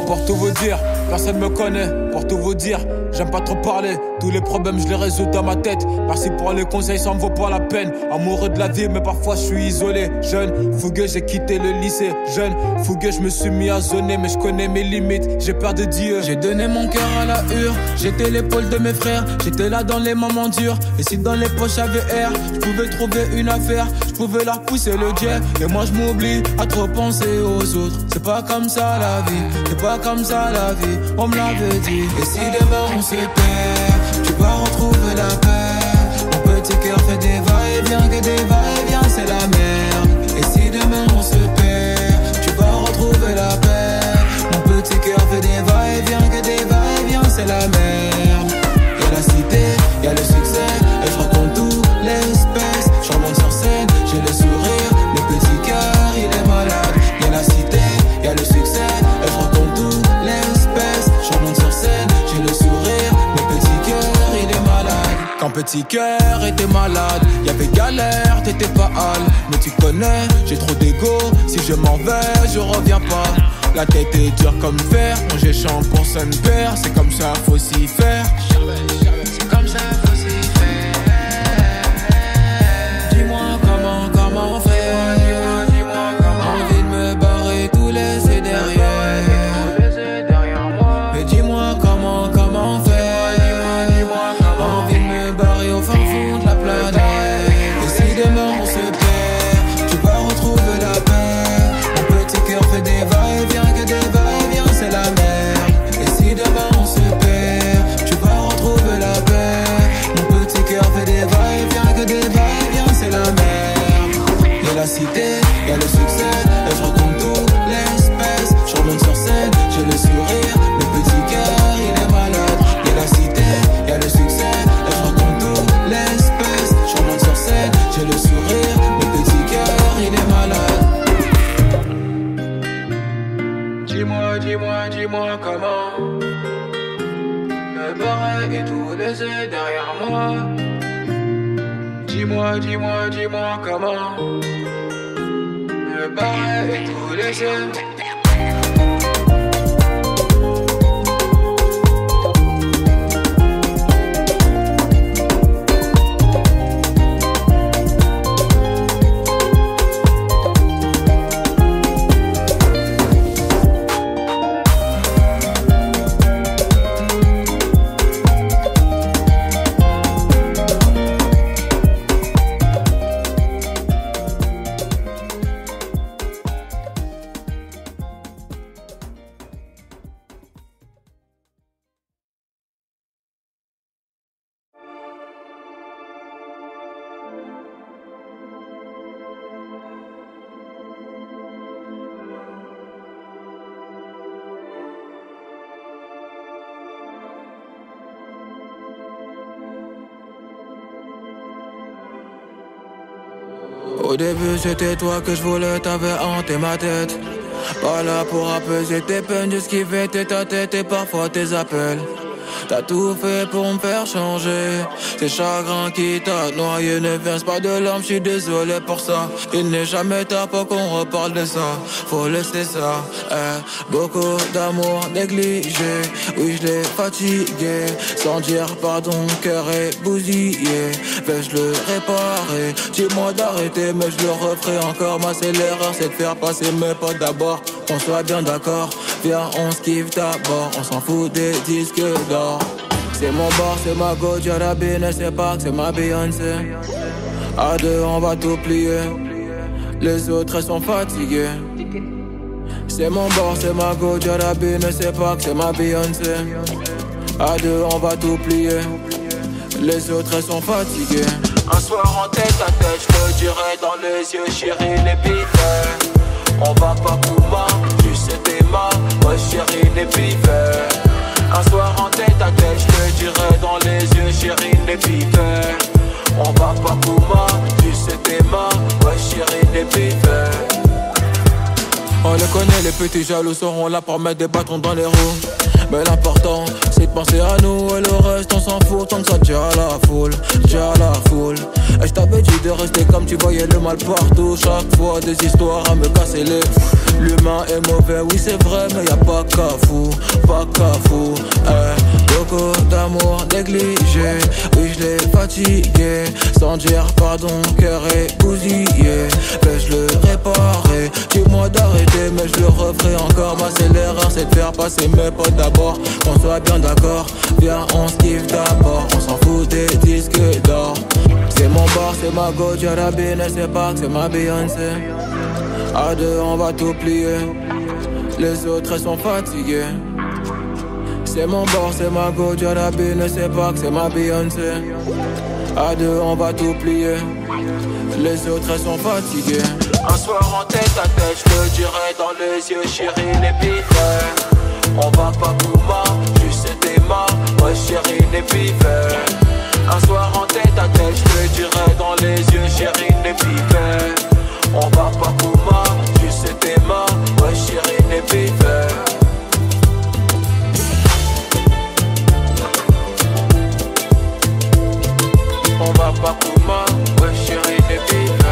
Pour tout vous dire, personne me connaît. Pour tout vous dire, j'aime pas trop parler. Tous les problèmes je les résous dans ma tête. Merci pour les conseils, ça me vaut pas la peine. Amoureux de la vie mais parfois je suis isolé. Jeune, fougueux, j'ai quitté le lycée. Jeune, fougueux, je me suis mis à zoner. Mais je connais mes limites, j'ai peur de Dieu. J'ai donné mon cœur à la hure. J'étais l'épaule de mes frères. J'étais là dans les moments durs. Et si dans les poches j'avais air, je pouvais trouver une affaire. Je pouvais leur pousser le jet. Et moi je m'oublie à trop penser aux autres. C'est pas comme ça la vie, c'est pas comme ça la vie. On me l'avait dit. Et si demain on se perd, tu vas retrouver la paix. Mon petit cœur fait des va-et-vient, que des va-et-vient, c'est la merde. Et si demain on se perd, tu vas retrouver la paix. Mon petit cœur fait des va-et-vient, que des va-et-vient, c'est la merde. Y'a la cité, y'a le succès, et je raconte tout l'espèce. Je remonte sur scène, j'ai le sourire, le petit cœur il est malade. Y'a la cité, y'a le succès, et je raconte tout l'espèce. Je remonte sur scène, j'ai le sourire, le petit cœur il est malade. Quand petit cœur était malade, y'avait galère, t'étais pas hal. Mais tu connais, j'ai trop d'ego, si je m'en vais, je reviens pas. La tête est dure comme fer, quand j'ai chant pour son père. C'est comme ça, faut s'y faire. C'est comme ça, faut s'y faire. Dis-moi comment faire. Dis-moi comment. Envie de me barrer, tout laisser derrière. Mais dis-moi comment faire. Dis-moi comment. Envie de me barrer au fin fond de la planète. Et si demain on se perd, tu vas retrouver la paix. Mon petit cœur fait des va-et-vient, que des va-et-vient, c'est la merde. Et si demain on se perd, tu vas retrouver la paix. Mon petit cœur fait des va-et-vient, que des va-et-vient, c'est la merde. Y'a la cité, y'a le succès, et je raconte tout l'espèce. Je remonte sur scène, j'ai le sourire, le petit cœur il est malade. Y'a la cité, y'a le succès, et je raconte tout l'espèce. Je remonte sur scène, j'ai le sourire, le petit cœur il est malade. Dis-moi comment me barrer et tout laisser derrière moi. Dis-moi comment me barrer et tout laisser. Au début c'était toi que je voulais, t'avais hanté ma tête. Pas là pour apaiser tes peines, juste esquiver ta tête et parfois tes appels. T'as tout fait pour me faire changer. C'est chagrin qui t'a noyé. Ne verse pas de larmes, j'suis désolé pour ça. Il n'est jamais tard pour qu'on reparle de ça. Faut laisser ça, beaucoup d'amour négligé. Oui, je l'ai fatigué. Sans dire pardon, cœur est bousillé. Vais-je le réparer? Dis-moi d'arrêter, mais je le referai encore. Moi c'est l'erreur, c'est de faire passer mes potes d'abord. Qu'on soit bien d'accord, viens on se kiffe d'abord. On s'en fout des disques d'or. C'est mon bar, c'est ma go, Jarabi, ne sais pas que c'est ma Beyoncé. À deux on va tout plier, les autres elles sont fatiguées. C'est mon bar, c'est ma go, Jarabi, ne sais pas que c'est ma Beyoncé. À deux on va tout plier, les autres elles sont fatiguées. Un soir en tête à tête, je te dirai dans les yeux, chérie, les billets. On va pas Kouma, juste c'était ma, ouais chérie, les billets. Un soir en tête à tête, je te dirai dans les yeux, chérie, les billets. On va pas Kouma, juste c'était ma, ouais chérie, les billets. On les connaît, les petits jaloux seront là pour mettre des bâtons dans les roues. Mais l'important c'est de penser à nous et le reste on s'en fout tant que ça tient à la foule, tient à la foule. Et je t'avais dit de rester comme tu voyais le mal partout. Chaque fois des histoires à me casser les. L'humain est mauvais, oui c'est vrai, mais y'a pas qu'à fou, pas qu'à fou. Beaucoup d'amour négligé, oui je l'ai fatigué. Sans dire pardon, cœur est bousillé. Vais-je le réparer? Dis-moi d'arrêter, mais je le referai encore. Bah c'est l'erreur, c'est de faire passer mes potes d'abord. Qu'on soit bien d'accord, viens on se kiffe d'abord. On s'en fout des disques d'or. C'est mon bar, c'est ma go, Jarabine, c'est pas que c'est ma Beyoncé. À deux on va tout plier, les autres elles sont fatiguées. C'est mon bar, c'est ma go, Jarabine, c'est pas que c'est ma Beyoncé. À deux on va tout plier, les autres elles sont fatiguées. Un soir en tête à tête, je te dirai dans les yeux, chérie, les pifs. On va pas Kouma, juste tes mains, ouais chérie, les pifs. Un soir en tête à tête, je te dirai dans les yeux, chérie, les pifs. On va pas Kouma, juste tes mains, ouais chérie, les pifs. On va pas Kouma, ouais chérie, les pifs.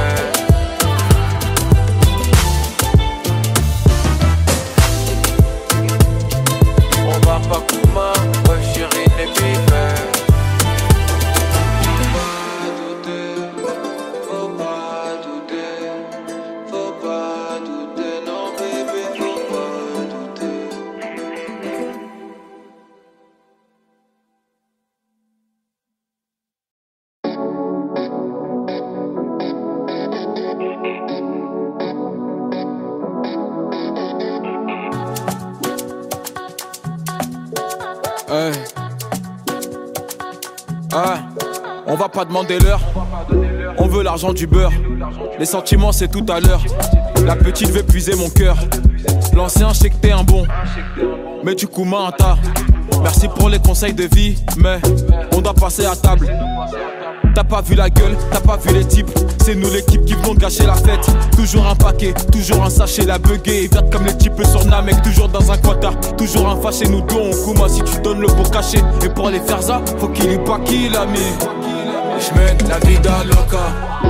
On va pas Kouma, ouais chérie, les pifs. On va pas demander l'heure, on veut l'argent du beurre. Les sentiments c'est tout à l'heure. La petite veut puiser mon cœur. L'ancien je sais que t'es un bon, mais du coup un tas. Merci pour les conseils de vie, mais on doit passer à table. T'as pas vu la gueule, t'as pas vu les types. C'est nous l'équipe qui venons de gâcher la fête. Toujours un paquet, toujours un sachet. La buguée verte comme les types sur Namek. Toujours dans un quota, toujours un fâché. Nous deux on Kouma si tu donnes le beau cachet. Et pour les faire ça, faut qu'il y pas qui l'a mis. J'mène la vida loca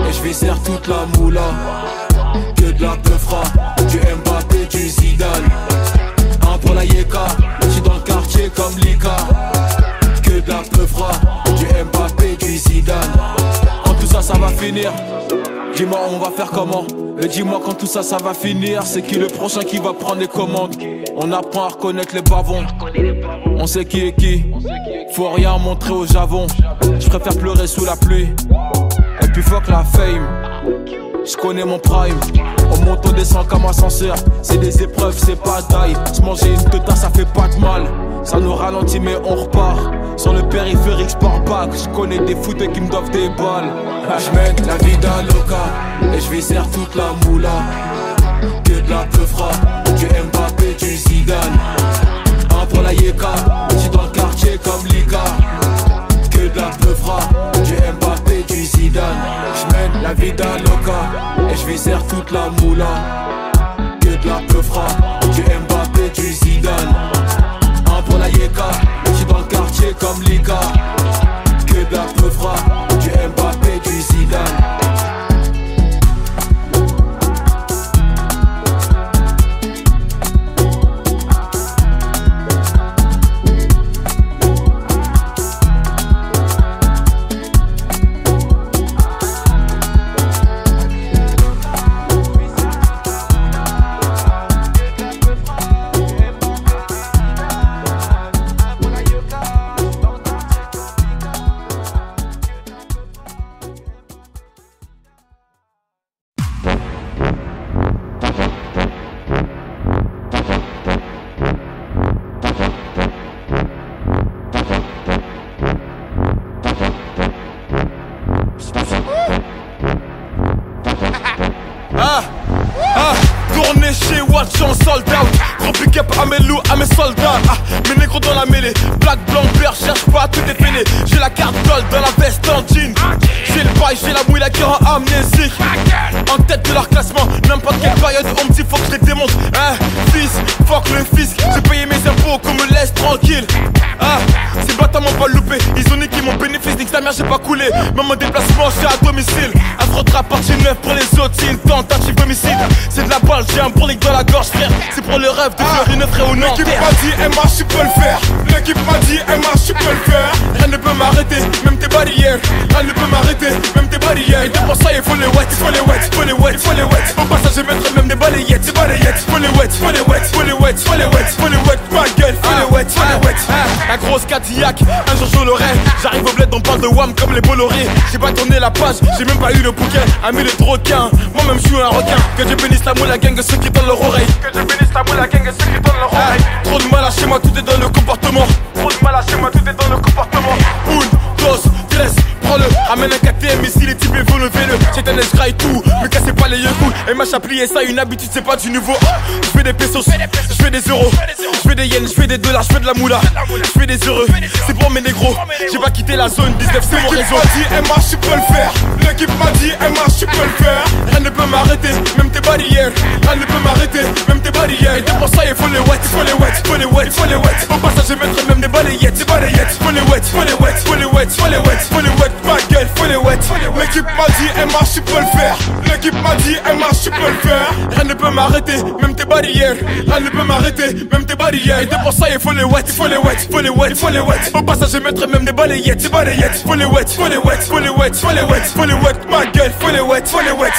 et j'viscère toute la moula. Que de la peufra, du Mbappé, du Zidane. Un pour la Yeka, j'suis dans le quartier comme Lika. Que de la peufra, du Mbappé, du Zidane. Quand tout ça, ça va finir, dis-moi on va faire comment. Mais dis-moi quand tout ça, ça va finir. C'est qui le prochain qui va prendre les commandes? On apprend à reconnaître les bavons. On sait qui est qui. Faut rien montrer au javon. Je préfère pleurer sous la pluie. Et puis fuck la fame. Je connais mon prime. On monte, on descend comme ascenseur. C'est des épreuves, c'est pas d'ail. Se manger une teta, ça fait pas de mal. Ça nous ralentit mais on repart. Sur le périphérique, sport back. Je connais des footeux qui me doivent des balles. J'mène la vida loca et j'viscère toute la moula. Que de la peufra, du Mbappé, du Zidane. Un pour la Yeka, j'suis dans le quartier comme Lika. Que de la peufra, du Mbappé, du Zidane. J'mène la vida loca et j'viscère toute la moula. Que de la peufra, du Mbappé, du Zidane. Un pour la Yeka, j'suis dans le quartier comme Lika. Que de la peufra, du Mbappé, du Zidane. Mes négros dans la mêlée, black, blanc, vert, cherche pas, tout est fêlé. J'ai la carte gold dans la veste en jean. J'ai le bail, j'ai la mouille, la qui rend amnésique. En tête de leur classement, n'importe quelle période, on me dit faut que je les démonte. Fils, fuck le fisc, j'ai payé mes impôts. gros qu'on me laisse tranquille. Ah, ces bâtards m'ont pas loupé. Ils ont niqué mon bénéfice, nique sa mère, j'ai pas coulé. Même mon déplacement, je suis à domicile. Affrontera partie 9 pour les autres, c'est une tentative d'homicide. C'est de la balle, j'ai un bourlique dans la gorge, frère. C'est pour le rêve de faire une frère au Nanterre. L'équipe m'a dit, MH, tu peux le faire. L'équipe m'a dit, MH, tu peux le faire. Rien ne peut m'arrêter, même tes barrières. Rien ne peut m'arrêter, même tes barrières. Et pour ça, il faut les wet, il faut les wet, il faut les wet, il faut les wet. Au passage, je mettrai même des balayettes, des balayettes. Faut les wet, faut les wet, faut les wet, faut les wet, faut les wet, ma gueule, faut les wet, faut les wet. La grosse Cadillac, un jour je l'aurai. J'arrive au bled, on parle de Wham comme les Bolloré. J'ai pas tourné la page, j'ai même pas eu le bouquet. Ami les requin, moi-même je suis un requin. Que Dieu bénisse la moule, la gang, ceux qui donnent leur oreille. Que Dieu bénisse la moule, la gang, ceux qui donnent leur oreille. Trop de mal à chez moi, tout est dans le comportement. Trop de mal à chez moi, tout est dans le comportement. Une, dos, tres, prends-le. Ramène un KTM ici, les types veulent lever-le. C'est un escraille tout, me cassez pas les yeux coups. Et m'a plié ça, une habitude, c'est pas du nouveau. Je fais des pesos, je fais des euros. Je fais des yens, je fais des dollars, je fais de la moula. Je fais des heureux, c'est pour mes négros. J'ai pas quitté la zone 19, c'est mon réseau. L'équipe m'a dit, MH, tu peux le faire. L'équipe m'a dit, MH, tu peux le faire. Rien ne peut m'arrêter, même tes barrières. Rien ne peut m'arrêter, même tes barrières. Et pour ça, il faut les wet, il faut les wet, il faut les wet, il faut les wet. Au passage, je mettrai même des balayettes, des balayettes. Faut les wet, il faut les wet, il faut les wet, il faut les wet, il faut les wet, ma gueule, faut les wet. L'équipe m'a dit, MH, tu peux le faire. L'équipe m'a dit, MH, tu peux le faire. Rien ne peut m'arrêter, même tes barrières. Rien ne peut m'arrêter, même tes barrières. Et pour ça, il faut les wet, il faut les wet, il faut les wet, il faut les wet. Au passage, je mettrai même des balayettes, des balayettes. Faut les wet, faut les wet, faut les wet, faut les wet, faut les wet, ma gueule, faut les wet, faut les wet.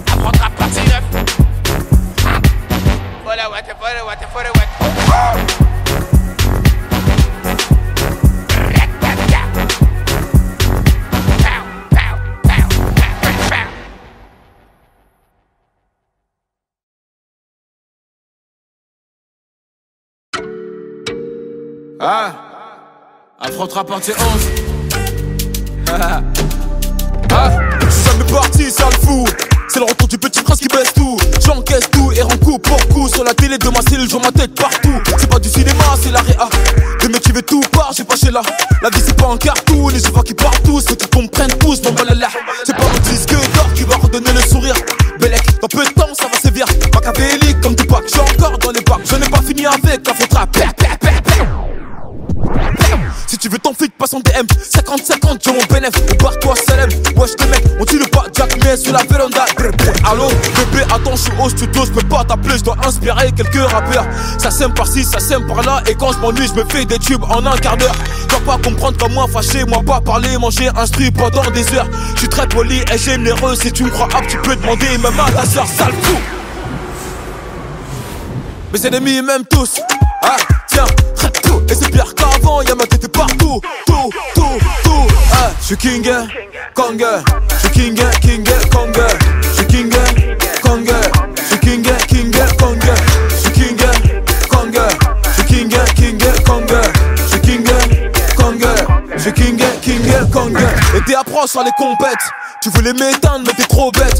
Affrontera partie 9. Faut les wet, faut les wet, faut les wet. Ah, affrontera partie 11. Ah, je suis jamais parti, ça le fou. C'est le retour du petit prince qui baisse tout. J'encaisse tout et rends coup pour coup. Sur la télé de ma cellule, je vois ma tête partout. C'est pas du cinéma, c'est la réa. Le mec qui veut tout part, j'ai pas chez là. La vie c'est pas un cartoon et je vois qu'ils partent tous. Faut qu'ils comprennent tous, bon balala. C'est pas mon disque d'or qui va redonner le sourire. Bellec, dans peu de temps ça va sévir. Machiavélique comme Tupac, j'suis encore dans les bacs. Je n'ai pas fini avec la faudra. Si tu veux ton feed, passe en DM 50-50, j'ai mon bénéf, ou barre-toi Salem. Wesh les mecs, on tue le pas Jack mais sur la véranda. Allo, bébé, attends, je suis au studio, je peux pas t'appeler, je dois inspirer quelques rappeurs. Ça sème par-ci, ça sème par-là, et quand je m'ennuie, je me fais des tubes en un quart d'heure. Dois pas comprendre comme moi fâché, moi pas parler, manger, instruit pendant des heures. Je suis très poli et généreux, si tu me crois apte, tu peux demander même à ta soeur, sale fou. Mes ennemis m'aiment tous, ah tiens, traite tout. Et c'est pire qu'avant, y'a ma tête partout. Tout, ah, j'suis King, Kong. J'suis King, Kong. J'suis King, Kong. J'suis King, Kong. J'suis King, Kong. J'suis King, Kong. J'suis King, Kong. J'suis King, Kong. Et t'es approche sur les compètes. Tu voulais m'éteindre mais t'es trop bête.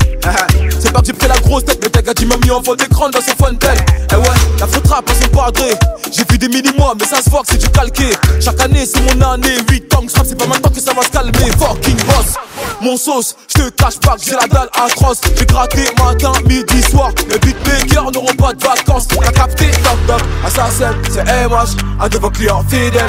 C'est pas que j'ai pris la grosse tête, mais t'as gâté m'a mis en fond d'écran dans son fontaine. Eh ouais, la faute rap, son padré. J'ai vu des mini-mois, mais ça se voit que c'est du calqué. Chaque année c'est mon année, 8 ans que je rappe, c'est pas maintenant que ça va se calmer. Fucking boss, mon sauce, je te cache pas que j'ai la dalle atroce. J'ai gratté matin, midi, soir. Les beatmakers n'auront pas de vacances. T'as capté, toc toc, assassin, c'est MH, un de vos clients fidèles.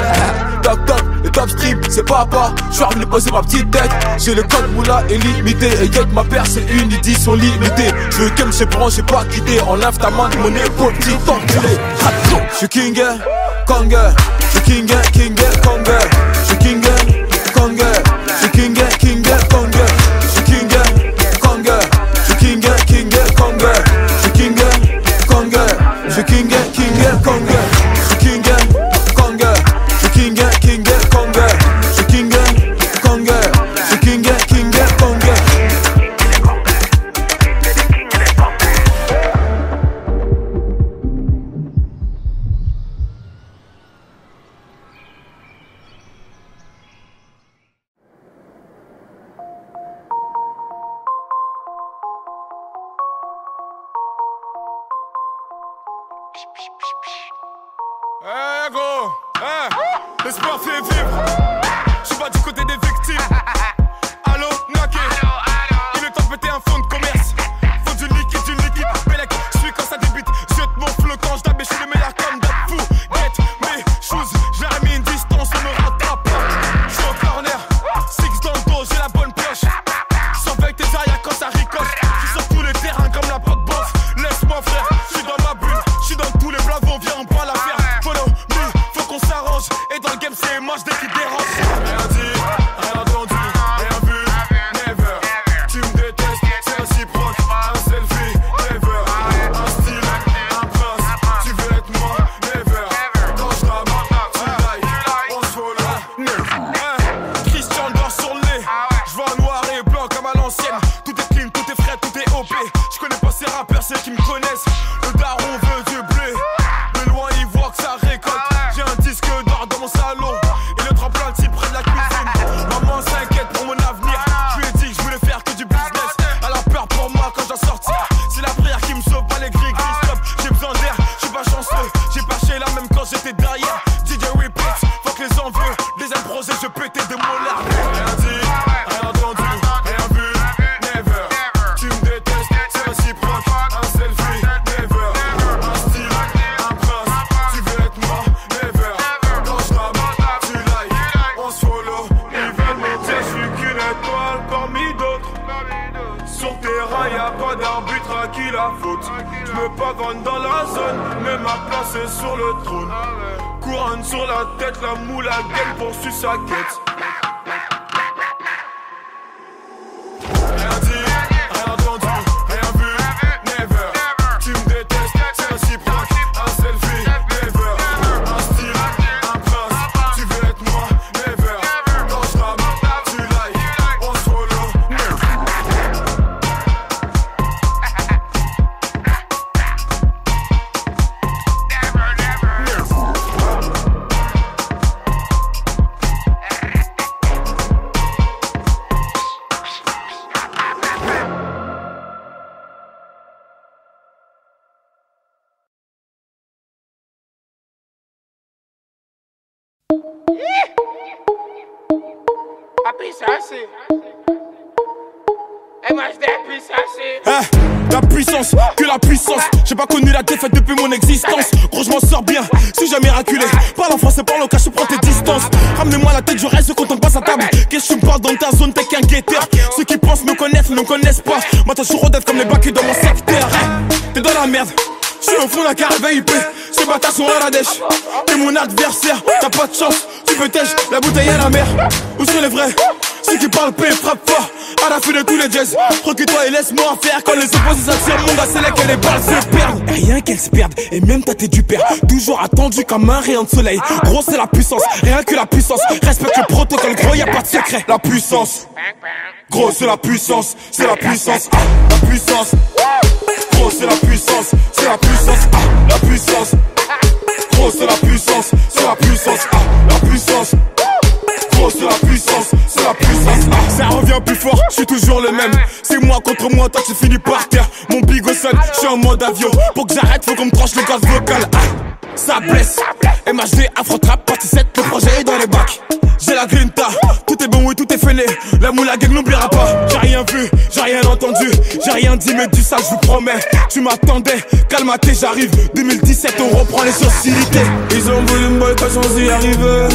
Toc toc, le top stream, c'est papa. J'suis revenu poser ma petite tête. J'ai le code moula illimité. Et y'a que ma paire, c'est une édition limitée. Je veux que me branche, j'ai pas quitté. Enlève ta main de mon épaule, petit enculé. J'suis King, Kong. J'suis King, Kong. J'suis King, Kong. J'suis King, Kong. J'suis King, Kong. J'suis King, Kong. J'suis King, Kong. J'suis King, Kong. J'suis King, Kong. J'suis King, Kong. J'suis King, Kong. J'suis King, Kong. Eh gros, l'espoir fait vivre. J'suis pas du côté des victimes. Allo, Naké. Il est temps de péter un fonds de commerce. Faut du liquide, Bellec. J'suis quand ça débite. ceux qui me connaissent. Le daron veut du blé. De loin il voit que ça récolte. J'ai un disque d'or dans mon salon. Et le tremplin tire près de la cuisine. Maman s'inquiète pour mon avenir. Je lui ai dit que je voulais faire que du business. Elle a peur pour moi quand je dois sortir. C'est la prière qui me sauve, pas les gris stop. J'ai besoin d'air, je suis pas chanceux. J'ai pas chez là même quand j'étais derrière. DJ repeat, fuck les envieux. Deuxième projet, je pétais de molaires. Rien dit, rien entendu, rien vu, never. Tu me détestes, c'est réciproque. Un selfie, never. Un style, un prince. Tu veux être moi, never. Quand je rappe, tu like. On se follow, ils veulent me dire. Je suis qu'une étoile parmi d'autres. Sur terrain, y'a pas d'arbitre à qui la faute. Je me pavane dans la zone, mais ma place est sur le trône. Couronne sur la tête, la moule à gaine poursuit sa quête. Rien dit, rien entendu, rien vu, never. Tu me détestes, c'est réciproque. Un selfie, never. Un style, un prince. Tu veux être moi, never. Quand je rappe, tu like. On se follow, La puissance, que la puissance. J'ai pas connu la défaite depuis mon existence. Gros je m'en sors bien, suis jamais miraculé. Parle en français, parle au cas, je prends tes distances. Ramenez-moi la tête, je reste quand on passe à table. Qu'est-ce que tu me parles dans ta zone, t'es qu'un guetteur. Ceux qui pensent me connaissent, ne me connaissent pas. Moi t'as toujours d'être comme les bacs dans mon secteur. T'es dans la merde, je suis au fond d'un carré VIP. Ces bâtards sont à la dèche. T'es mon adversaire, t'as pas de chance. Tu peux tèche, la bouteille à la mer. Où sont les vrais? Ceux qui parlent paix, frappe fort. À la fin de tous les jazz, recule-toi et laisse-moi faire. Quand les opposés s'attirent, mon gars, c'est là que les balles se perdent. Rien qu'elles se perdent, et même t'as du père. Toujours attendu comme un rayon de soleil. Gros, c'est la puissance, rien que la puissance. Respecte le protocole, gros, y'a pas de secret. La puissance, gros, c'est la puissance, c'est la puissance. La puissance, gros, c'est la puissance, c'est la puissance. La puissance, gros, c'est la puissance, c'est la puissance. La puissance. C'est la puissance, c'est la puissance. Ça revient plus fort, je suis toujours le même. C'est moi contre moi, toi tu finis par terre. Mon bigot sonne, je suis en mode avion. Pour que j'arrête, faut qu'on me tranche le gaz vocal. Ça blesse, MHD, Afro-Trap, partie 7, le projet est dans les bacs. J'ai la grinta, tout est bon, oui, tout est fêlé. La moule à gang n'oubliera pas. J'ai rien vu, j'ai rien entendu, j'ai rien dit, mais du sale, je vous promets. Tu m'attendais, calme-toi, j'arrive. 2017, on reprend les hostilités. Ils ont voulu me boycotter sans y arriver.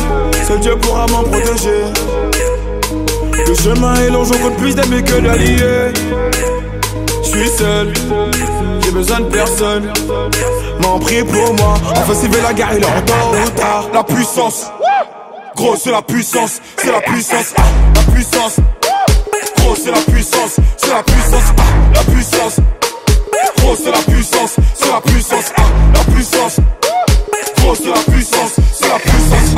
Seul Dieu pourra m'en protéger. Le chemin est long, je compte plus d'amis que d'alliés. Je suis seul, j'ai besoin de personne. M'en prie pour moi, enfin s'il veut la guerre, il est en tôt ou tard. La puissance, gros c'est la puissance, c'est la puissance. La puissance, gros c'est la puissance, c'est la puissance. La puissance, gros c'est la puissance, c'est la puissance. La puissance, gros c'est la puissance, c'est la puissance.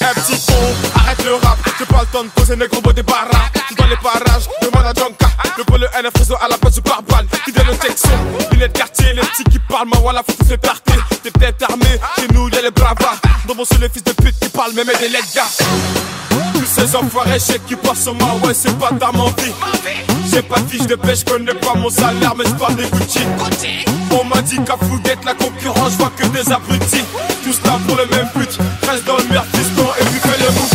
Un petit con, arrête le rap. J'ai pas le temps de poser mes gros beaux des barras. Dans les parages, demande à Jonka. Le pôle NF réseau à la place du pare-balles. Qui donne le texte, il est de quartier. Les petits qui parlent, ma voilà, faut tous les tarter. T'es peut-être armé, chez nous y'a les bravas. Dans mon seul les fils de pute qui parlent, même des lettres gars. Tous ces enfoirés, je sais qui passent sur ma ouais, c'est pas ta mentie. J'ai pas de fiche de paix, je connais pas mon salaire, mais je parle des Gucci. On m'a dit qu'à Fouguette, la concurrence, je vois que des abrutis. Tous là pour le même but, reste dans le merde, fiston, et puis fais le move.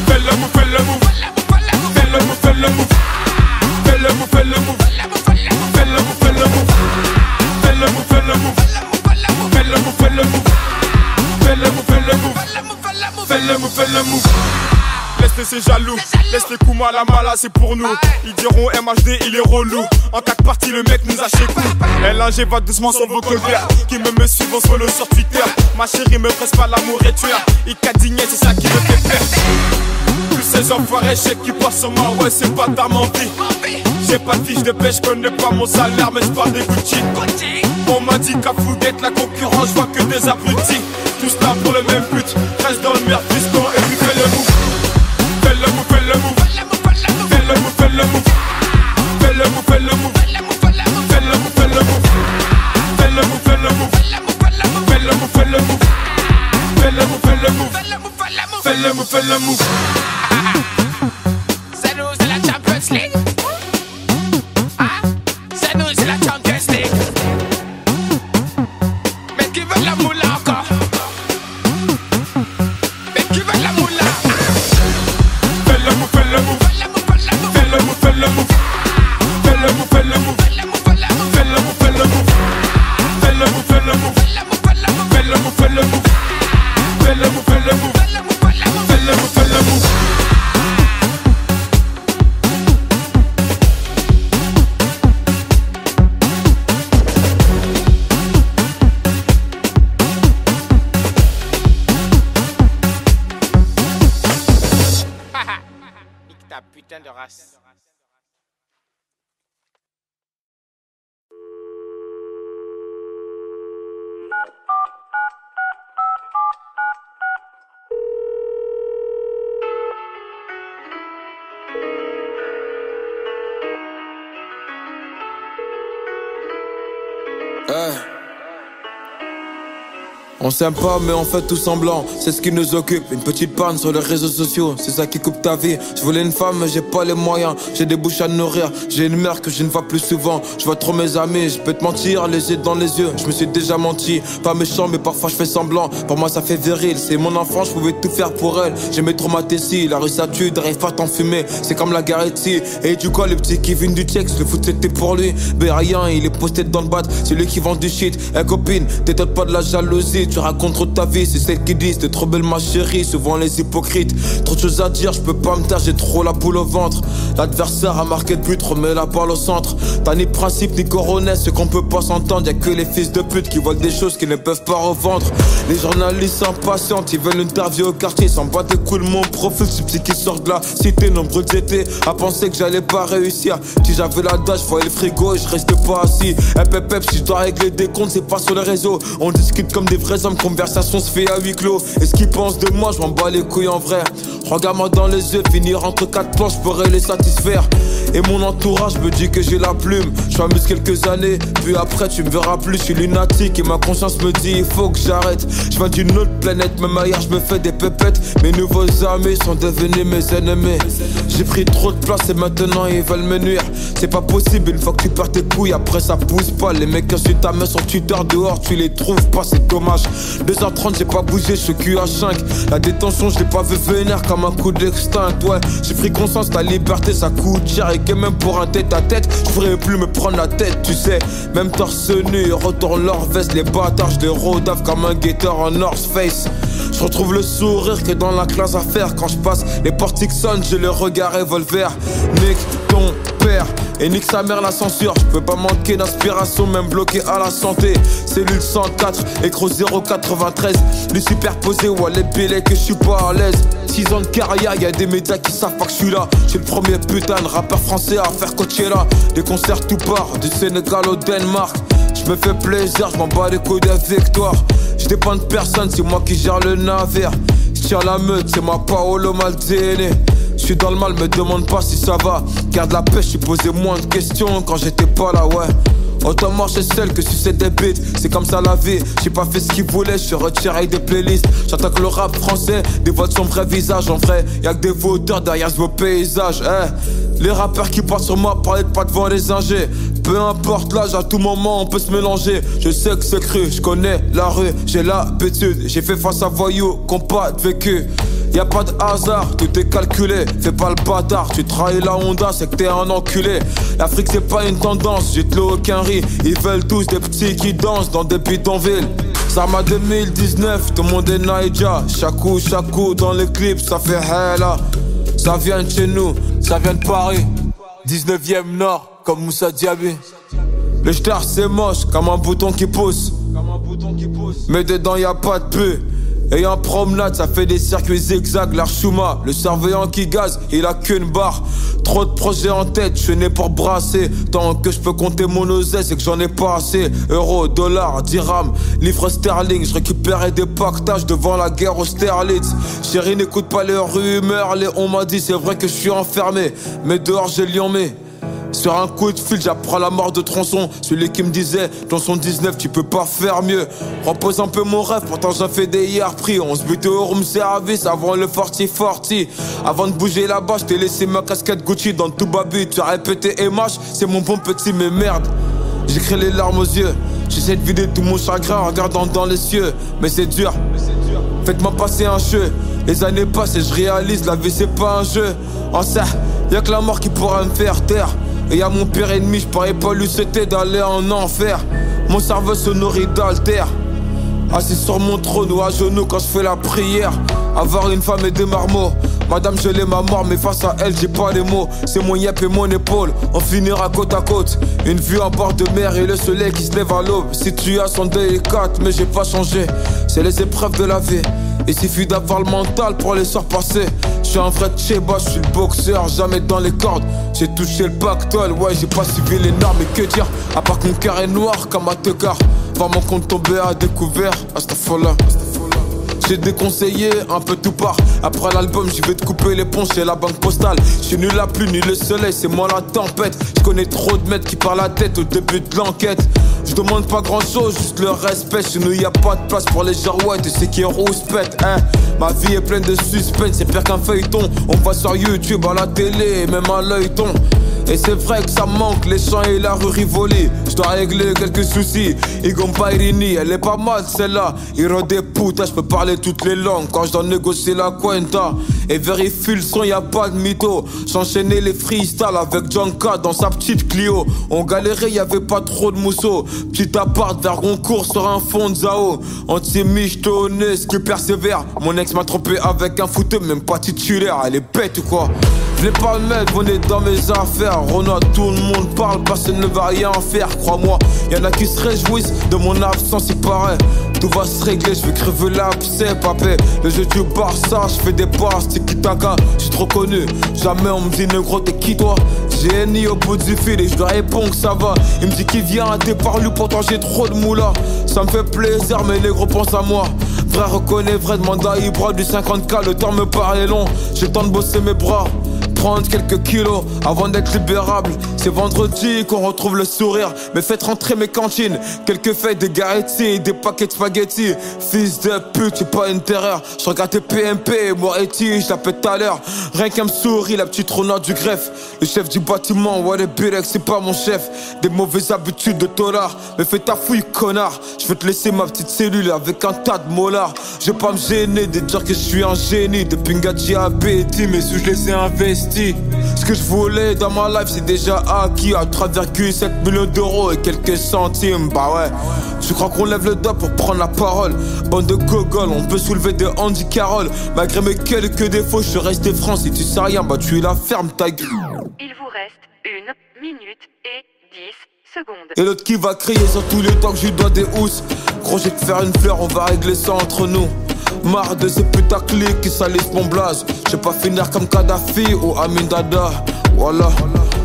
Fais le move, fais le move. Fais le move, fais le move. Fais le move, fais le move. Fais le move, fais le move. Fais le move, fais le move. Fais le move, fais le move. Fais le move, fais le move. Fais le move, fais le move. Laisse les c'est jaloux. Laisse les coups mal à mala, c'est pour nous. Ils diront MHD, il est relou. En 4 parties, le mec nous a chez coup. LNG va doucement sur vos colverts. Qui me suivent, on se follow sur Twitter. Ma chérie me presse pas l'amour et tu as. Il cadigné, c'est ça qui me fait peur. Tous ces enfoirés, chèques qui passent sur moi, ouais, c'est pas ta mentie. J'ai pas de fiche de paix, j'connais pas mon salaire, mais j'parle des Gucci. On m'a dit qu'à Fouguette, la concurrence, j'vois que des abrutis. Tous là pour le même but, reste dans le merde, piston, et puis fais le move. Fais le move, fais le move. Fais le move, fais le move. Fais le move, fais le move. Fais le move, fais le move. Fais le move, fais le move. Fais le move, fais le move. Fais le move, fais le move. Fais le move, fais le move. C'est nous, c'est la Champions League. C'est nous, c'est la Champions League. Mais qui veut la moula encore? Mais qui veut la moula? Fais le move, fais le move. Fais le move, fais le move. Fais le move, fais le move. Fais le move, fais le move. Fais le move, fais le move. Fais le move, fais le move. Fais le move, fais le move. Fais le move, fais le move. Nique ta putain de race. On s'aime pas mais on fait tout semblant, c'est ce qui nous occupe. Une petite panne sur les réseaux sociaux, c'est ça qui coupe ta vie. Je voulais une femme mais j'ai pas les moyens. J'ai des bouches à nourrir, j'ai une mère que je ne vois plus souvent. Je vois trop mes amis, je peux te mentir, les yeux dans les yeux. Je me suis déjà menti, pas méchant mais parfois je fais semblant. Pour moi ça fait viril, c'est mon enfant, je pouvais tout faire pour elle. J'ai mes traumatisés, la rue ça tue, d'arrive pas à t'enfumer. C'est comme la Garetti, et du coup le petit qui vient du Tchex, le foot c'était pour lui. Mais rien, il est posté dans le bat, c'est lui qui vend du shit. Eh copine, t'étonnes pas de la jalousie. Tu racontes trop ta vie, c'est celle qui disent t'es trop belle ma chérie, souvent les hypocrites. Trop de choses à dire, je peux pas me taire, j'ai trop la boule au ventre. L'adversaire a marqué le but, remets la balle au centre. T'as ni principe ni coronesse, ce qu'on peut pas s'entendre. Y'a que les fils de pute qui volent des choses qu'ils ne peuvent pas revendre. Les journalistes s'impatientent, ils veulent une interview au quartier. S'en bat des couilles mon profil, ce petit qui sort de la cité. Nombreux étaient à penser que j'allais pas réussir. Si j'avais la dash, je voyais le frigo et je restais pas assis. Pep, si je dois régler des comptes, c'est pas sur les réseaux. On discute comme des vrais hommes, conversation se fait à huis clos. Et ce qu'ils pensent de moi, je m'en bats les couilles en vrai. Regarde-moi dans les yeux, finir entre 4 planches, je pourrais les satisfaire. Et mon entourage me dit que j'ai la plume. Je m'amuse quelques années, puis après tu me verras plus. Je suis lunatique et ma conscience me dit il faut que j'arrête. Je viens d'une autre planète, même ailleurs je me fais des pépettes. Mes nouveaux amis sont devenus mes ennemis. J'ai pris trop de place et maintenant ils veulent me nuire. C'est pas possible, une fois que tu perds tes couilles, après ça pousse pas. Les mecs qui insultent ta main sur Twitter dehors, tu les trouves pas, c'est dommage. 2h30 j'ai pas bougé, je suis cul à 5. La détention je l'ai pas vu venir comme un coup d'extinct. Ouais, j'ai pris conscience, la liberté ça coûte cher. Et que même pour un tête à tête, je pourrais plus me prendre la tête, tu sais. Même torse nu, retourne leur veste. Les bâtards, je les rodave comme un guetteur en North Face. Je retrouve le sourire que dans la classe à faire. Quand je passe, les portiques sonnent, j'ai le regard revolver. Nique ton père et nique sa mère la censure. Je peux pas manquer d'inspiration, même bloqué à la santé. Cellule 104, écro 093. Les superposés, ouais les billets que je suis pas à l'aise. 6 ans de carrière, y'a des médias qui savent pas que je suis là. J'suis le premier putain de rappeur français à faire Coachella. Des concerts tout part, du Sénégal au Danemark. Je me fais plaisir, je m'en bats les couilles des victoires. Je dépends de personne, c'est moi qui gère le navire. Je tiens la meute, c'est ma Paolo Maldini. Je suis dans le mal, me demande pas si ça va. Garde la pêche, je posé moins de questions quand j'étais pas là, ouais. Autant marcher seul que sucer des bites, c'est comme ça la vie. J'ai pas fait ce qu'il voulait, je suis retiré des playlists. J'attaque le rap français, dévoile son vrai visage. En vrai, y'a que des vauteurs derrière ce beau paysage. Les rappeurs qui parlent sur moi, parlez pas devant les ingés. Peu importe l'âge, à tout moment on peut se mélanger. Je sais que c'est cru, je connais la rue, j'ai l'habitude. J'ai fait face à voyous, qu'on pas de vécu. Y'a pas de hasard, tout est calculé. Fais pas le bâtard, tu trahis la Honda, c'est que t'es un enculé. L'Afrique c'est pas une tendance, j'ai de l'eau aucun riz. Ils veulent tous des petits qui dansent dans des bidonvilles. Sarma 2019, tout le monde est Naija. Chaque coup dans les clips, ça fait hella. Ça vient de chez nous, ça vient de Paris. 19e Nord, comme Moussa Diaby. Le star c'est moche, comme un bouton qui pousse. Mais dedans y a pas de peu. Et en promenade, ça fait des circuits zigzags, l'Archuma. Le surveillant qui gaze, il a qu'une barre. Trop de projets en tête, je suis né pour brasser. Tant que je peux compter mon oseille, c'est que j'en ai pas assez. Euros, dollars, dirhams, livres sterling. Je récupérais des pactages devant la guerre aux Sterlitz. Chérie, n'écoute pas les rumeurs, on m'a dit, c'est vrai que je suis enfermé. Mais dehors, j'ai Lyonmé. Sur un coup de fil, j'apprends la mort de Tronçon. Celui qui me disait, dans son 19, tu peux pas faire mieux. Repose un peu mon rêve, pourtant j'en fais des hier pris. On se butait au room service avant le 40-40. Avant de bouger là-bas, je t'ai laissé ma casquette Gucci dans tout babu. Tu as répété MH, c'est mon bon petit, mais merde. J'écris les larmes aux yeux. J'essaie de vider tout mon chagrin en regardant dans les cieux. Mais c'est dur, faites-moi passer un jeu. Les années passent et je réalise, la vie c'est pas un jeu. En ça, y'a que la mort qui pourra me faire taire. Et y'a mon pire ennemi, j'parais pas lui souhaiter d'aller en enfer. Mon cerveau se nourrit d'altère. Assis sur mon trône ou à genoux quand je fais la prière. Avoir une femme et des marmots. Madame je l'ai ma mort mais face à elle j'ai pas les mots. C'est mon yep et mon épaule, on finira côte à côte. Une vue en bord de mer et le soleil qui se lève à l'aube. Situation délicate mais j'ai pas changé. C'est les épreuves de la vie. Il suffit d'avoir le mental pour les surpasser. Je suis un vrai tchéba, je suis le boxeur, jamais dans les cordes. J'ai touché le pactole, ouais j'ai pas suivi les normes. Et que dire, à part que mon cœur est noir comme un teucard. Vraiment compte tomber à découvert, Astaghfirullah. J'ai déconseillé un peu tout part. Après l'album j'y vais te couper les ponts chez la banque postale. J'suis nul la pluie ni le soleil, c'est moi la tempête. Je connais trop de mecs qui parlent la tête au début de l'enquête. Je demande pas grand chose, juste le respect. Chez nous y a pas de place pour les girouettes et c'est qui rouspètent, hein. Ma vie est pleine de suspense, c'est pire qu'un feuilleton. On va sur YouTube, à la télé, même à l'œilleton. Et c'est vrai que ça manque, les champs et la rue Rivoli. Je dois régler quelques soucis. Igom Pairini, elle est pas mal celle-là. Hiro des putes, je peux parler toutes les langues quand je dois négocier la cuenta. Et vérifie le son, y'a pas de mytho. J'enchaînais les freestyles avec Jonka dans sa petite Clio. On galérait, y'avait pas trop de mousseau. Petit appart vers Goncourt sur un fond de Zao. Anti-michetonné, qui persévère. Mon ex m'a trompé avec un footeux, même pas titulaire. Elle est bête ou quoi? Je l'ai pas le mettre, venez dans mes affaires. Renoir, tout le monde parle, personne ne va rien faire. Crois-moi, y'en a qui se réjouissent de mon absence, il paraît. Tout va se régler, je vais crever l'abcès, papé. Le jeu du Barça, je fais des passes, tiki-taka. J'suis trop connu, jamais on me dit négro, t'es qui toi? J'ai ni au bout du fil et je dois répondre que ça va. Il me dit qu'il vient à tes parlus, pourtant j'ai trop de moula. Ça me fait plaisir, mais les gros pensent à moi. Vrai reconnaît vrai, demande à Ibra du 50K, le temps me paraît long. J'ai le temps de bosser mes bras. Prendre quelques kilos avant d'être libérable. C'est vendredi qu'on retrouve le sourire. Mais faites rentrer mes cantines. Quelques fêtes, des garetti et des paquets de spaghettis. Fils de pute, c'est pas une terreur. Je regarde tes PMP, Moretti, je l'appelle tout à l'heure. Rien qu'un me sourit, la petite renard du greffe. Le chef du bâtiment, ouais les Birek, c'est pas mon chef. Des mauvaises habitudes de tolard. Mais fais ta fouille, connard. Je vais te laisser ma petite cellule avec un tas de molars. Je vais pas me gêner de dire que je suis un génie. Depuis Ngati à Betty, mes sous je les ai investis. Ce que je voulais dans ma life c'est déjà acquis. À 3,7 millions d'euros et quelques centimes. Bah ouais, tu crois qu'on lève le doigt pour prendre la parole? Bande de gogoles, on peut soulever des Andy Carroll. Malgré mes quelques défauts, je suis resté franc. Si tu sais rien, bah tu es la ferme ta gueule. Il vous reste 1 minute et 10 secondes. Et l'autre qui va crier sur tous les temps que je lui dois des housses. Gros j'ai te faire une fleur, on va régler ça entre nous. Marre de ces putaclics qui salissent mon blaze. Je vais pas finir comme Kadhafi ou Amin Dada. Voilà.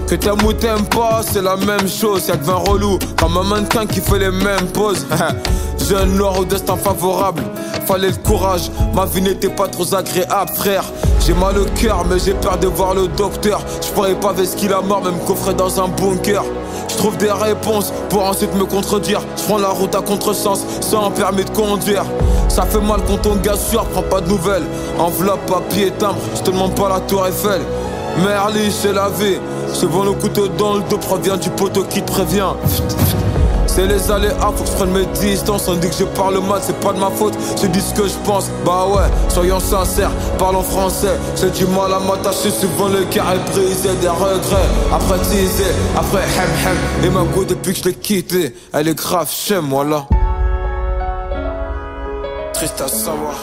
Que t'aimes ou t'aimes pas, c'est la même chose. Y'a que 20 relous, comme un mannequin qui fait les mêmes poses. Jeune noir au destin favorable, fallait le courage. Ma vie n'était pas trop agréable, frère. J'ai mal au cœur, mais j'ai peur de voir le docteur. Je pourrais pas ver ce qu'il a mort, même coffré dans un bunker. Je trouve des réponses pour ensuite me contredire. Je prends la route à contresens, sans permis de conduire. Ça fait mal quand ton gars sûr prend pas de nouvelles. Enveloppe, papier, timbre, je te demande pas la tour Eiffel. Merli, c'est la vie. Souvent le couteau dans le dos provient du poteau qui te prévient. C'est les aléas, faut que je prenne mes distances. On dit que je parle mal, c'est pas de ma faute. Je dis ce que je pense, bah ouais, soyons sincères, parlons français. J'ai du mal à m'attacher, souvent le cœur est brisé. Des regrets, après teaser, après hem. Et ma go depuis que je l'ai quittée, elle est grave chez moi là. Triste à savoir.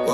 Ouais.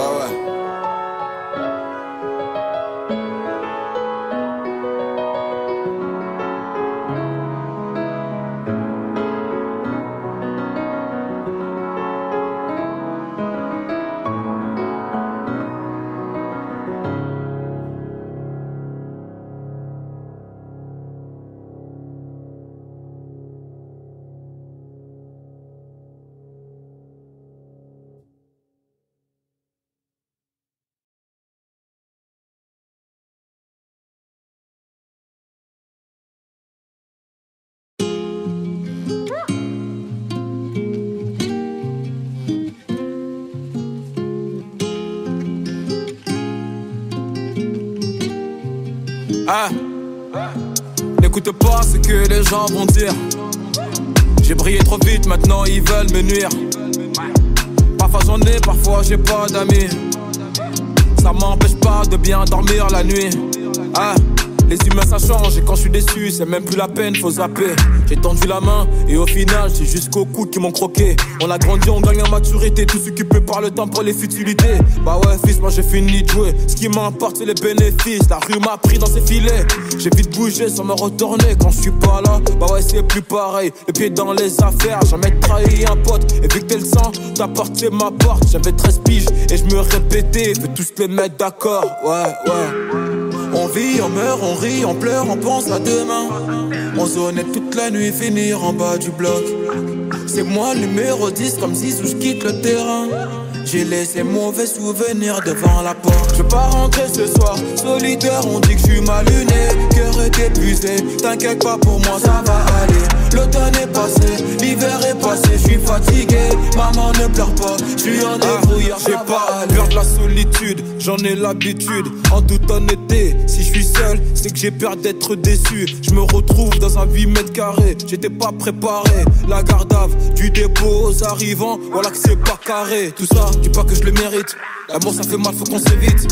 Ah, n'écoute pas ce que les gens vont dire. J'ai brillé trop vite, maintenant ils veulent me nuire. Parfois j'en ai, parfois j'ai pas d'amis. Ça m'empêche pas de bien dormir la nuit. Ah, les humains ça change et quand je suis déçu c'est même plus la peine, faut zapper. J'ai tendu la main et au final c'est jusqu'au coude qui m'ont croqué. On a grandi, on gagne en maturité, tout s'occuper par le temps pour les futilités. Bah ouais fils, moi j'ai fini de jouer. Ce qui m'importe c'est les bénéfices. La rue m'a pris dans ses filets. J'ai vite bougé sans me retourner. Quand je suis pas là, bah ouais c'est plus pareil. Les pieds dans les affaires, jamais trahi un pote. Et vu que t'es le sang, ta porte c'est ma porte. J'avais 13 piges et je me répétais, veux tous les mettre d'accord. Ouais. On vit, on meurt, on rit, on pleure, on pense à demain. On zonnette toute la nuit, finir en bas du bloc. C'est moi le numéro 10 comme Zizou, je quitte le terrain. J'ai laissé mauvais souvenirs devant la porte. Je veux pas rentrer ce soir, solitaire, on dit que je suis mal luné. Cœur est épuisé, t'inquiète pas pour moi ça va aller. L'automne est passé, l'hiver est passé, je suis fatigué. Maman ne pleure pas, je suis en débrouillard. J'ai pas peur de la solitude, j'en ai l'habitude. En toute honnêteté, si je suis seul, c'est que j'ai peur d'être déçu. Je me retrouve dans un 8 mètres carrés, j'étais pas préparé. La gardave du dépôt aux arrivants, voilà que c'est pas carré. Tout ça, dis pas que je le mérite. L'amour ça fait mal, faut qu'on s'évite.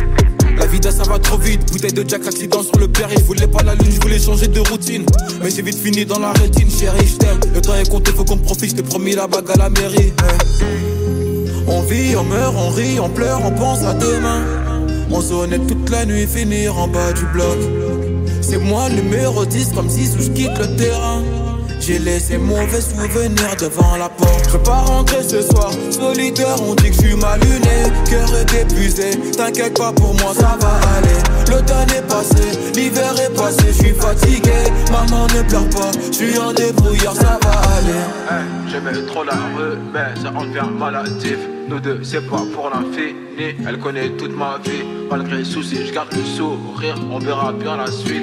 La vida ça va trop vite, bouteille de Jack, accident sur le périph'. Je voulais pas la lune, je voulais changer de routine. Mais j'ai vite fini dans la rétine, chérie, je t'aime. Le temps est compté, faut qu'on profite, je t'ai promis la bague à la mairie. On vit, on meurt, on rit, on pleure, on pense à demain. On zonnette toute la nuit, finir en bas du bloc. C'est moi le numéro 10 comme Zizou, je quitte le terrain. J'ai laissé mauvais souvenirs devant la porte. Je veux pas rentrer ce soir, solitaire, on dit que je suis mal luné. Cœur est épuisé, t'inquiète pas pour moi ça va aller. L'automne est passé, l'hiver est passé, je suis fatigué. Maman ne pleure pas, je suis en débrouillard, ça va aller. J'aimais trop la rue, mais ça en devient maladif. Nous deux, c'est pas pour l'infini. Elle connaît toute ma vie. Malgré les soucis, je garde le sourire. On verra bien la suite.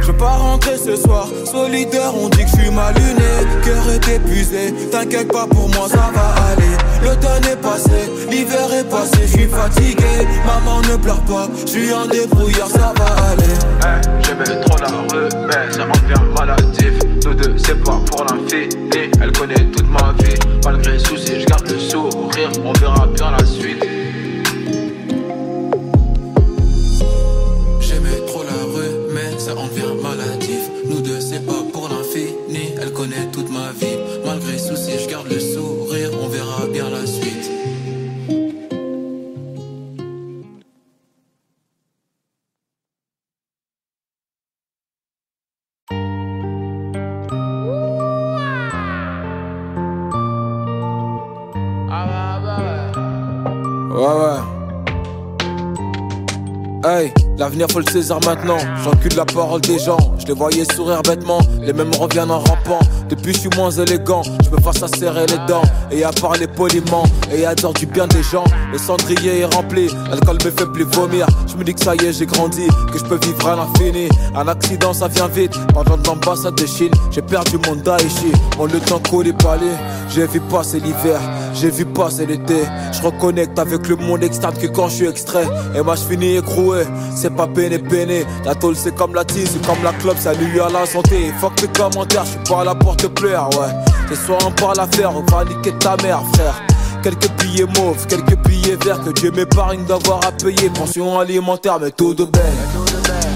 Je veux pas rentrer ce soir, solitaire, on dit que je suis mal luné. Cœur est épuisé, t'inquiète pas pour moi ça va aller. L'automne est passé, l'hiver est passé, je suis fatigué. Maman ne pleure pas, je suis en débrouillard, ça va aller. J'aimais trop la rue, mais ça en devient maladif. Nous deux, c'est pas pour l'infini. Elle connaît toute ma vie. Malgré les soucis, je garde le sourire. On verra bien la suite. J'aimais trop la rue, mais ça en devient maladif. Nous deux, c'est pas pour l'infini. Elle connaît toute ma vie. Malgré les soucis, je garde le sourire. On verra bien la suite. Ouais. Hey, l'avenir faut le saisir maintenant. J'encule la parole des gens. Je les voyais sourire bêtement. Les mêmes reviennent en rampant. Depuis je suis moins élégant. Je me force à serrer les dents et à parler poliment et à dire du bien des gens. Le cendrier est rempli, l'alcool me fait plus vomir. Je me dis que ça y est j'ai grandi, que je peux vivre à l'infini. Un accident ça vient vite, pendant de l'ambassade de Chine. J'ai perdu mon Daichi, mon lieutenant Koulibaly. J'ai vu passer l'hiver, j'ai vu passer l'été. Je reconnecte avec le monde externe que quand je suis extrait. Et moi je finis écroué, c'est pas péné. La tôle c'est comme la tise, c'est comme la clope, ça nuit à la santé. Fuck tes commentaires, je suis pas là pour te plaire, ouais. C'est soit on parle à faire, on va niquer ta mère, frère. Quelques billets mauves, quelques billets verts, que Dieu m'épargne d'avoir à payer. Pension alimentaire, mais tout de belle.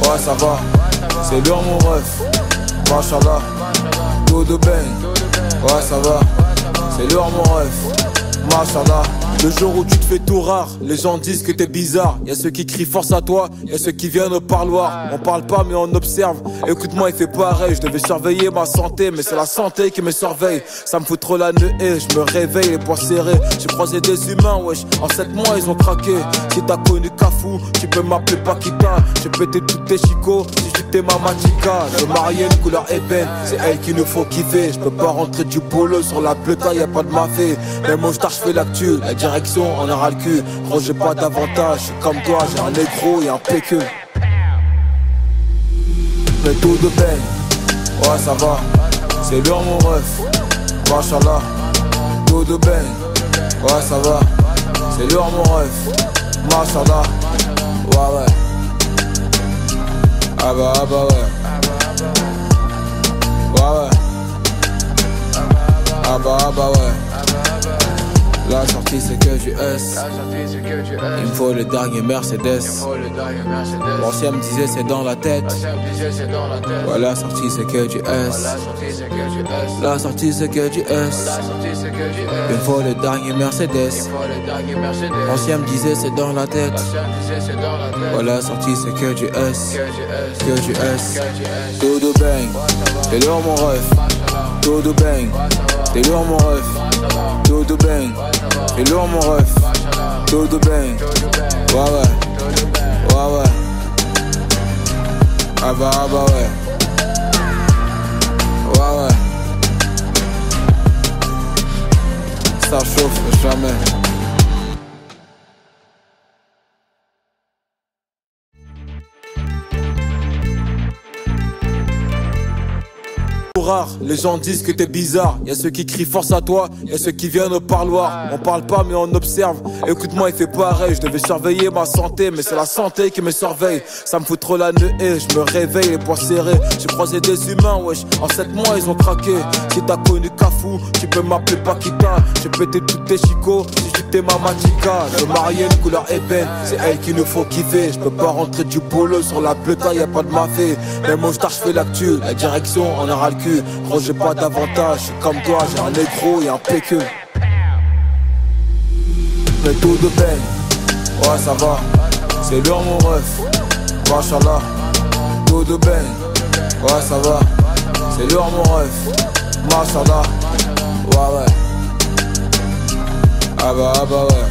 Ouais, ça va, c'est lourd mon ref. Machallah, tout de belle. Ouais, ça va, c'est lourd mon ref. Machallah. Le jour où tu te fais tout rare, les gens disent que t'es bizarre. Y'a ceux qui crient force à toi, y'a ceux qui viennent au parloir. On parle pas mais on observe, écoute-moi il fait pareil. Je devais surveiller ma santé mais c'est la santé qui me surveille. Ça me fout trop la nuée, je me réveille les poings serrés. J'ai croisé des humains wesh, en 7 mois ils ont craqué. Si t'as connu Cafou, tu peux m'appeler Paquita. J'ai pété toutes tes chicots, si j'étais ma matica. Je mariais une couleur ébène, c'est elle qui nous faut kiffer. Je peux pas rentrer du polo sur la pleuta, y'a pas de mafé. Mais mon star j'fais l'actu, la direction on aura le cul. Gros j'ai pas d'avantage, je suis comme toi, j'ai un négro et un PQ. Mais tout de belle, ouais ça va, c'est lourd mon ref. Machallah, tout de belle, ouais ça va, c'est lourd mon ref. Machallah, Ah bah ouais. Ouais. Ah bah ouais. La sortie c'est que du S. Il me faut le dernier Mercedes. L'ancien me disait c'est dans la tête. Ouais, la sortie c'est que du S. La sortie c'est que du S. Il me faut le dernier Mercedes. L'ancien me disait c'est dans la tête. Ouais, la sortie c'est que du S. Que du S. Todo bang. T'es lourd mon ref. Todo bang. T'es lourd mon ref. Todo bang. T'es lourd mon ref. Todo bang. Ouais. Ah bah ouais. Ouais. Ça chauffe jamais. Rare, les gens disent que t'es bizarre. Y'a ceux qui crient force à toi, y'a ceux qui viennent au parloir. On parle pas mais on observe. Écoute-moi, il fait pareil. Je devais surveiller ma santé, mais c'est la santé qui me surveille. Ça me fout trop la nuée, je me réveille les poings serrés. J'ai croisé des humains, wesh. En 7 mois ils ont craqué. Si t'as connu Cafou, tu peux m'appeler Paquita. J'ai pété toutes tes chicots, si j'étais ma matica. Je veux marier une couleur ébène, c'est elle qu'il nous faut kiffer. Je peux pas rentrer du polo sur la pleuta, y'a pas de mafé. Même au star, je fais l'actu, la direction on aura le cul. Gros j'ai pas d'avantage, je suis comme toi, j'ai un négro et un PQ. Mais tout de peine, ouais ça va. C'est lourd mon ref, machallah. Tout de peine, ouais ça va. C'est lourd mon ref, machallah. Ouais. Ah bah ouais.